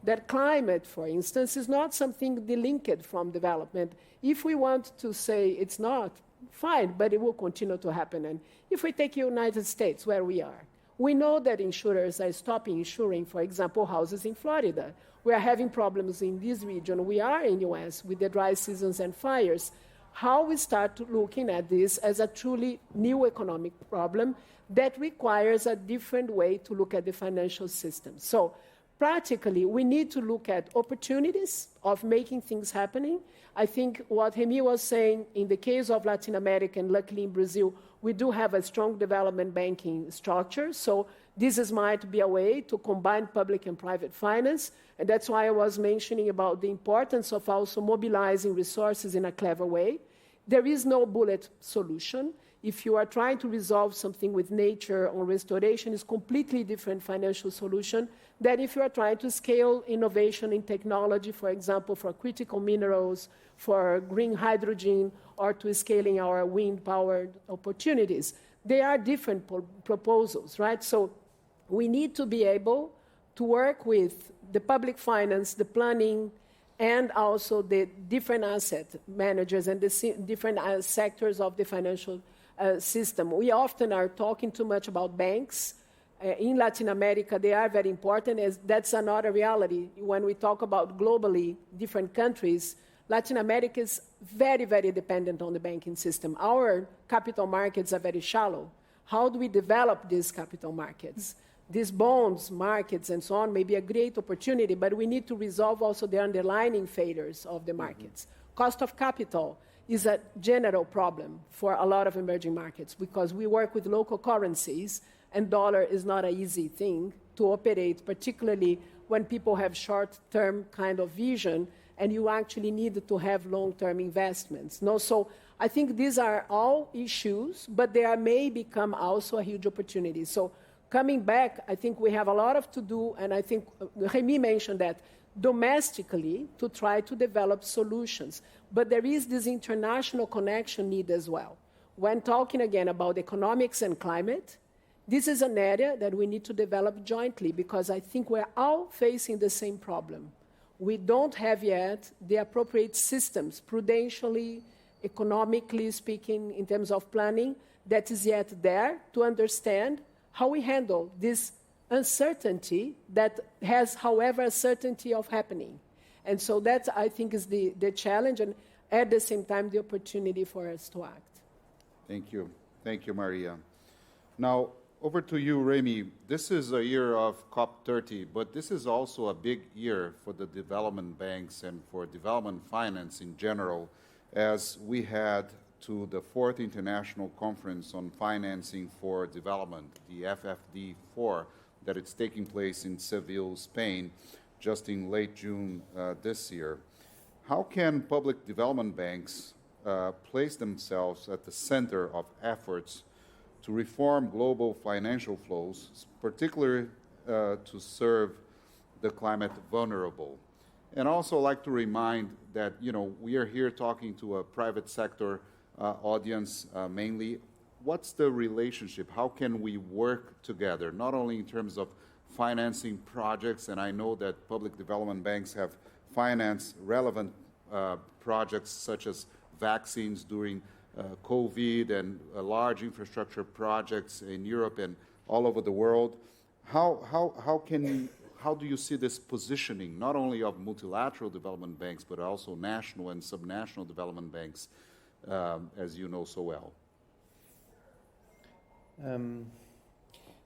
Speaker 3: that climate, for instance, is not something delinked from development. If we want to say it's not, fine, but it will continue to happen. And if we take the United States, where we are, we know that insurers are stopping insuring, for example, houses in Florida. We are having problems in this region. We are in the US with the dry seasons and fires. How we start looking at this as a truly new economic problem that requires a different way to look at the financial system. So practically, we need to look at opportunities of making things happening. I think what Rémy was saying, in the case of Latin America, and luckily in Brazil, we do have a strong development banking structure. So this might be a way to combine public and private finance. And that's why I was mentioning about the importance of also mobilizing resources in a clever way. There is no bullet solution. If you are trying to resolve something with nature or restoration, it's completely different financial solution than if you are trying to scale innovation in technology, for example, for critical minerals, for green hydrogen, or to scaling our wind-powered opportunities. They are different proposals, right? So we need to be able to work with the public finance, the planning, and also the different asset managers and the different sectors of the financial system. We often are talking too much about banks. In Latin America, they are very important. That's another reality. When we talk about globally different countries, Latin America is very, very dependent on the banking system. Our capital markets are very shallow. How do we develop these capital markets? These bonds, markets, and so on may be a great opportunity, but we need to resolve also the underlying failures of the markets. Cost of capital is a general problem for a lot of emerging markets because we work with local currencies, and dollar is not an easy thing to operate, particularly when people have short-term kind of vision, and you actually need to have long-term investments. No? So I think these are all issues, but they may become also a huge opportunity. So coming back, I think we have a lot to do, and I think Rémy mentioned that, domestically to try to develop solutions. But there is this international connection need as well. When talking again about economics and climate, this is an area that we need to develop jointly because I think we're all facing the same problem. We don't have yet the appropriate systems, prudentially, economically speaking, in terms of planning, that is yet there to understand how we handle this uncertainty that has, however, a certainty of happening. And so that, I think, is the challenge, and at the same time, the opportunity for us to act.
Speaker 4: Thank you. Thank you, Maria. Now, over to you, Rémy. This is a year of COP30, but this is also a big year for the development banks and for development finance in general, as we had to the 4th International Conference on Financing for Development, the FFD4, that it's taking place in Seville, Spain, just in late June this year. How can public development banks place themselves at the center of efforts to reform global financial flows, particularly to serve the climate vulnerable? And also like to remind that, we are here talking to a private sector audience mainly. What's the relationship? How can we work together, not only in terms of financing projects, and I know that public development banks have financed relevant projects such as vaccines during COVID and large infrastructure projects in Europe and all over the world. How do you see this positioning, not only of multilateral development banks, but also national and subnational development banks, as you know so well?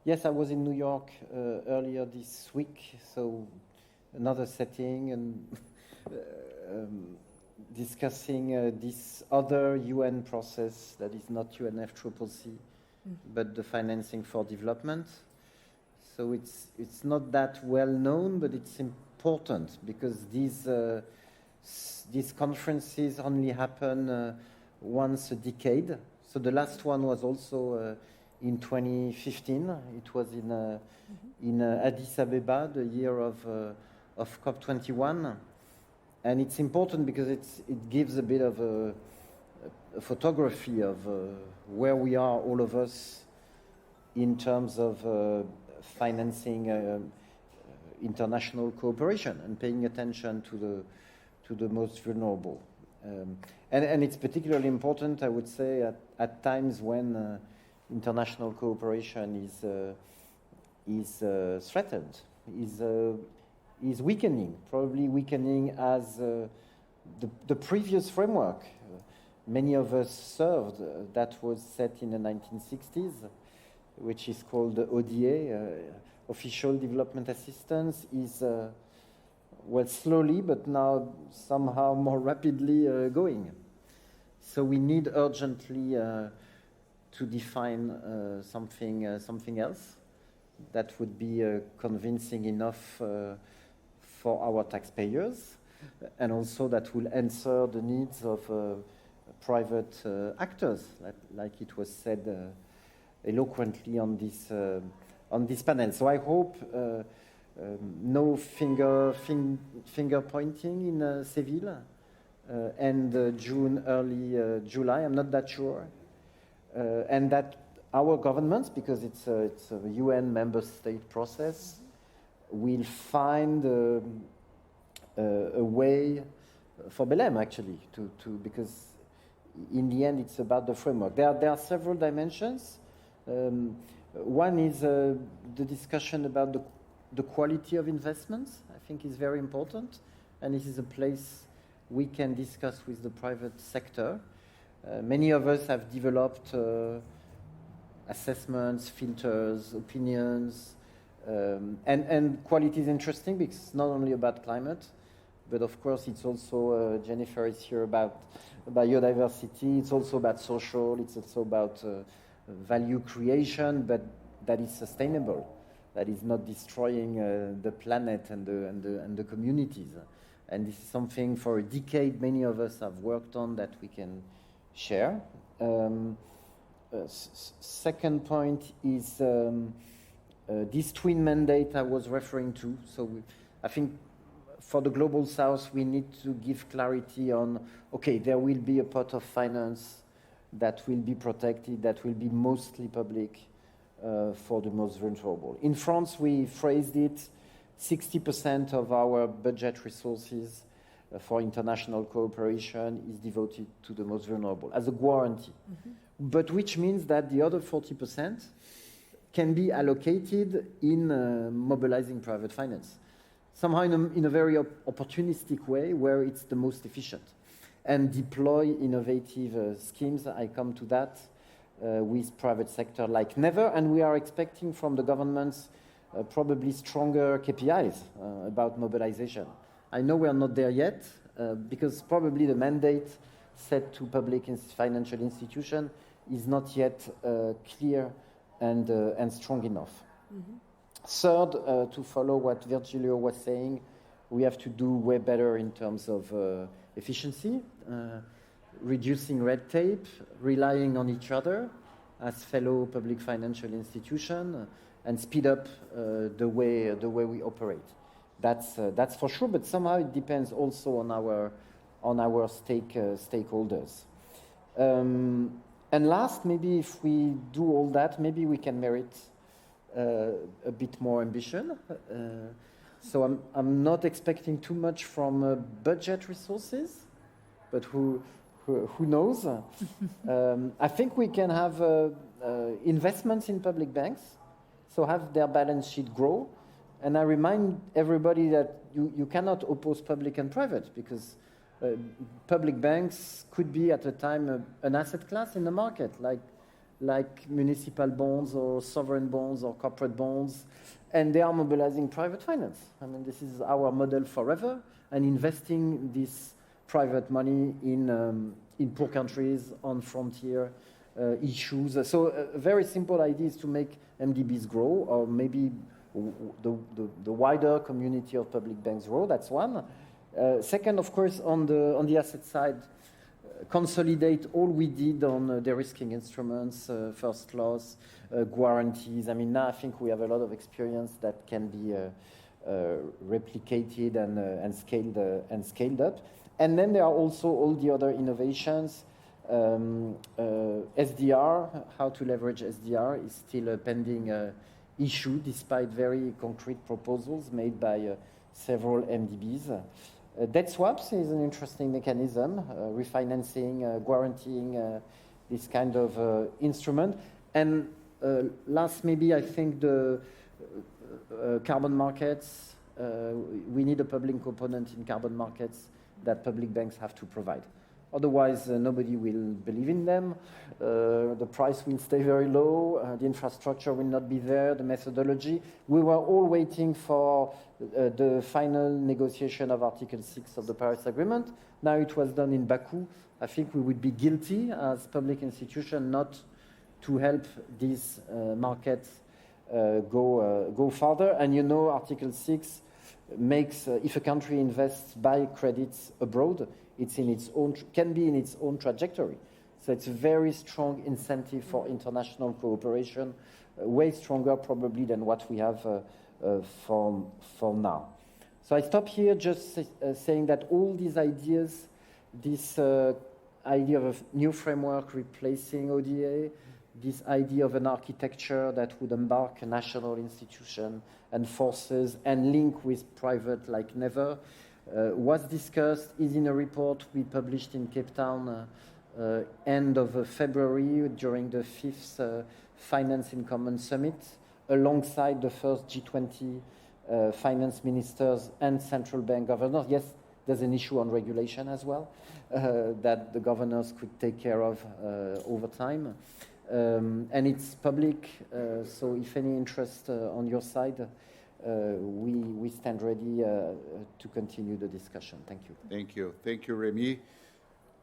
Speaker 7: Yes, I was in New York earlier this week, so another setting and discussing this other UN process that is not UNFCCC, but the financing for development. So it's not that well known, but it's important because these conferences only happen once a decade. So the last one was also in 2015. It was in Addis Abeba, the year of COP21. And it's important because it gives a bit of a photography of where we are, all of us, in terms of financing international cooperation and paying attention to the most vulnerable. And it's particularly important, I would say, at times when international cooperation is threatened, is weakening, probably weakening as the previous framework many of us served, that was set in the 1960s, which is called the ODA, Official Development Assistance, is, well, slowly, but now somehow more rapidly going. So we need urgently to define something else that would be convincing enough for our taxpayers, and also that will answer the needs of private actors, like it was said eloquently on this panel. So I hope no finger pointing in Seville, and June, early July. I'm not that sure, and that our governments, because it's a UN member state process, will find a way for Belém actually to because in the end it's about the framework. There are several dimensions. One is the discussion about the quality of investments. I think is very important, and this is a place we can discuss with the private sector. Many of us have developed assessments, filters, opinions, and quality is interesting because it's not only about climate, but of course it's also, Jennifer is here, about biodiversity. It's also about social, it's also about value creation, but that is sustainable, that is not destroying the planet and the communities. And this is something for a decade many of us have worked on that we can share. Second point is this twin mandate I was referring to. So I think for the Global South, we need to give clarity on, okay, there will be a pot of finance that will be protected, that will be mostly public for the most vulnerable. In France, we phrased it, 60% of our budget resources for international cooperation is devoted to the most vulnerable as a guarantee. Mm-hmm. But which means that the other 40% can be allocated in mobilizing private finance, somehow in a very opportunistic way where it's the most efficient, and deploy innovative schemes. I come to that with private sector like never, and we are expecting from the governments probably stronger KPIs about mobilization. I know we are not there yet because probably the mandate set to public financial institution is not yet clear and strong enough. Mm-hmm. Third, to follow what Virgilio was saying, we have to do way better in terms of efficiency, reducing red tape, relying on each other as fellow public financial institution, and speed up the way we operate. That's for sure, but somehow it depends also on our stakeholders. And last, maybe if we do all that, maybe we can merit a bit more ambition. So I'm not expecting too much from budget resources, but who knows? I think we can have investments in public banks, so have their balance sheet grow. And I remind everybody that you cannot oppose public and private, because public banks could be at a time an asset class in the market, like municipal bonds or sovereign bonds or corporate bonds, and they are mobilizing private finance. I mean, this is our model forever, and investing this private money in poor countries on frontier issues. So a very simple idea is to make MDBs grow, or maybe the wider community of public banks grow. That's one. Second, of course, on the asset side, consolidate all we did on de-risking instruments, first loss, guarantees. I mean, now I think we have a lot of experience that can be replicated and scaled up. And then there are also all the other innovations. SDR, how to leverage SDR is still a pending issue, despite very concrete proposals made by several MDBs. Debt swaps is an interesting mechanism, refinancing, guaranteeing this kind of instrument. And last, maybe I think the carbon markets, we need a public component in carbon markets that public banks have to provide. Otherwise, nobody will believe in them. The price will stay very low. The infrastructure will not be there. The methodology. We were all waiting for the final negotiation of Article 6 of the Paris Agreement. Now it was done in Baku. I think we would be guilty as public institution not to help these markets go further. And you know, Article 6 makes, if a country invests, buy credits abroad, it's in its own, can be in its own trajectory. So it's a very strong incentive for international cooperation, way stronger probably than what we have for now. So I stop here just saying that all these ideas, this idea of a new framework replacing ODA, this idea of an architecture that would embark a national institution and forces and link with private like never, was discussed, is in a report we published in Cape Town end of February during the 5th Finance in Common Summit, alongside the first G20 finance ministers and central bank governors. Yes, there's an issue on regulation as well that the governors could take care of over time. And it's public, so if any interest on your side, we stand ready to continue the discussion. Thank you.
Speaker 4: Thank you. Thank you, Rémy.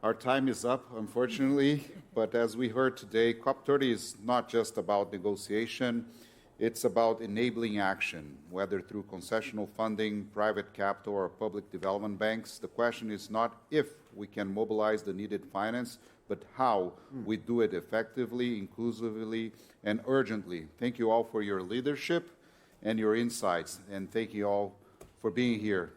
Speaker 4: Our time is up, unfortunately, but as we heard today, COP30 is not just about negotiation, it's about enabling action, whether through concessional funding, private capital, or public development banks. The question is not if we can mobilize the needed finance, but how we do it effectively, inclusively, and urgently. Thank you all for your leadership and your insights, and thank you all for being here.